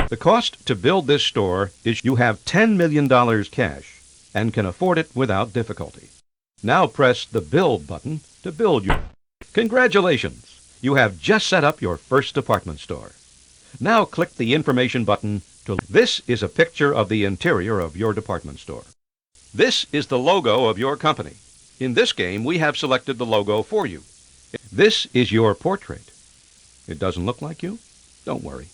The cost to build this store is you have $10 million cash and can afford it without difficulty. Now press the Build button to build your... Congratulations! You have just set up your first department store. Now click the Information button to... This is a picture of the interior of your department store. This is the logo of your company. In this game, we have selected the logo for you. This is your portrait. It doesn't look like you? Don't worry.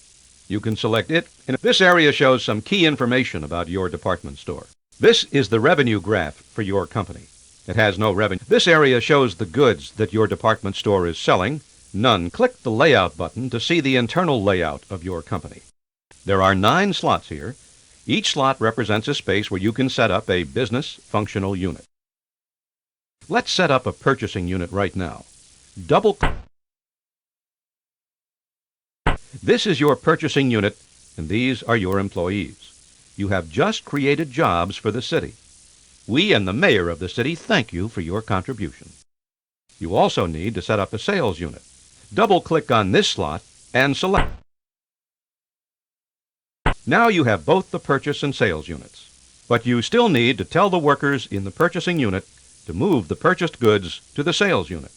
You can select it, and this area shows some key information about your department store. This is the revenue graph for your company. It has no revenue. This area shows the goods that your department store is selling. None. Click the Layout button to see the internal layout of your company. There are 9 slots here. Each slot represents a space where you can set up a business functional unit. Let's set up a purchasing unit right now. Double-click. This is your purchasing unit, and these are your employees. You have just created jobs for the city. We and the mayor of the city thank you for your contribution. You also need to set up a sales unit. Double-click on this slot and select. Now you have both the purchase and sales units, but you still need to tell the workers in the purchasing unit to move the purchased goods to the sales unit.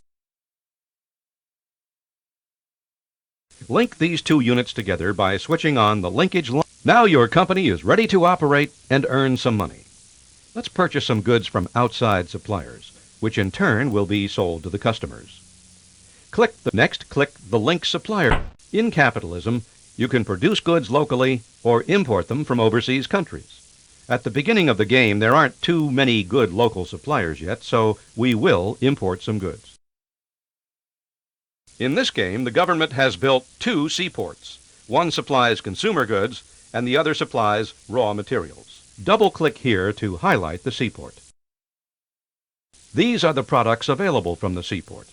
Link these 2 units together by switching on the linkage line. Now your company is ready to operate and earn some money. Let's purchase some goods from outside suppliers, which in turn will be sold to the customers. Click the Link Supplier. In capitalism, you can produce goods locally or import them from overseas countries. At the beginning of the game, there aren't too many good local suppliers yet, so we will import some goods. In this game, the government has built 2 seaports. One supplies consumer goods, and the other supplies raw materials. Double-click here to highlight the seaport. These are the products available from the seaport.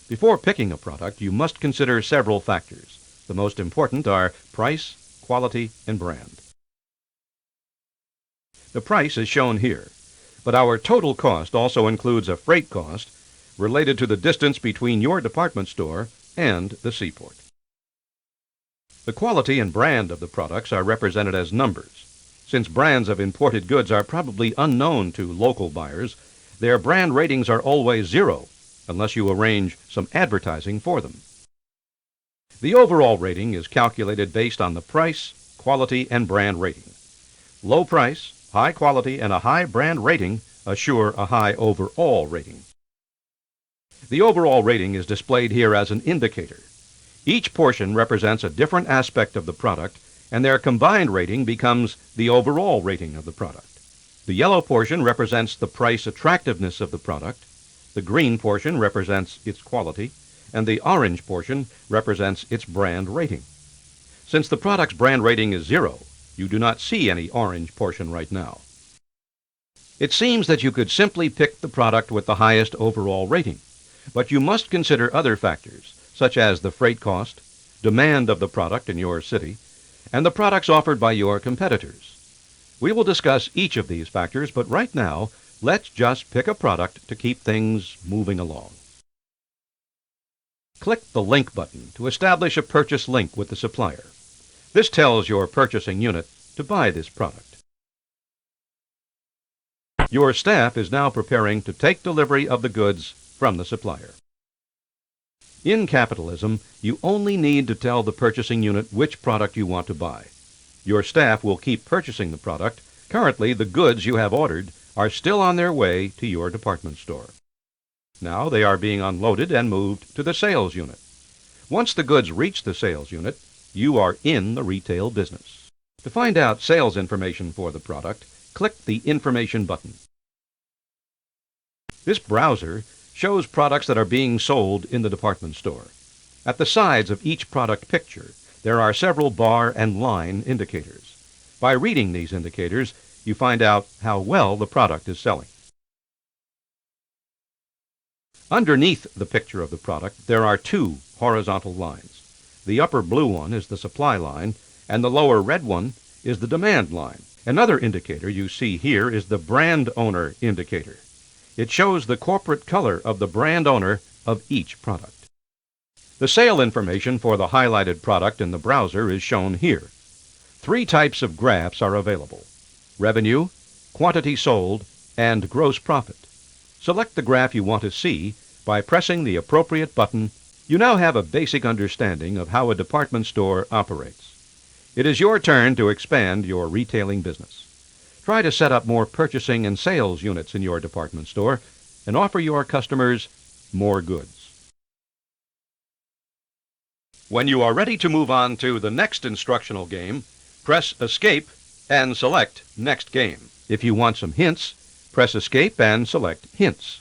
Before picking a product, you must consider several factors. The most important are price, quality, and brand. The price is shown here, but our total cost also includes a freight cost related to the distance between your department store and the seaport. The quality and brand of the products are represented as numbers. Since brands of imported goods are probably unknown to local buyers, their brand ratings are always 0, unless you arrange some advertising for them. The overall rating is calculated based on the price, quality, and brand rating. Low price, high quality, and a high brand rating assure a high overall rating. The overall rating is displayed here as an indicator. Each portion represents a different aspect of the product, and their combined rating becomes the overall rating of the product. The yellow portion represents the price attractiveness of the product, the green portion represents its quality, and the orange portion represents its brand rating. Since the product's brand rating is 0, you do not see any orange portion right now. It seems that you could simply pick the product with the highest overall rating, but you must consider other factors, such as the freight cost, demand of the product in your city, and the products offered by your competitors. We will discuss each of these factors, but right now, let's just pick a product to keep things moving along. Click the Link button to establish a purchase link with the supplier. This tells your purchasing unit to buy this product. Your staff is now preparing to take delivery of the goods from the supplier. In capitalism, you only need to tell the purchasing unit which product you want to buy. Your staff will keep purchasing the product. Currently, the goods you have ordered are still on their way to your department store. Now they are being unloaded and moved to the sales unit. Once the goods reach the sales unit, you are in the retail business. To find out sales information for the product, click the Information button. This browser shows products that are being sold in the department store. At the sides of each product picture, there are several bar and line indicators. By reading these indicators, you find out how well the product is selling. Underneath the picture of the product, there are 2 horizontal lines. The upper blue one is the supply line, and the lower red one is the demand line. Another indicator you see here is the brand owner indicator. It shows the corporate color of the brand owner of each product. The sale information for the highlighted product in the browser is shown here. Three types of graphs are available: revenue, quantity sold, and gross profit. Select the graph you want to see by pressing the appropriate button. You now have a basic understanding of how a department store operates. It is your turn to expand your retailing business. Try to set up more purchasing and sales units in your department store and offer your customers more goods. When you are ready to move on to the next instructional game, press Escape and select Next Game. If you want some hints, press Escape and select Hints.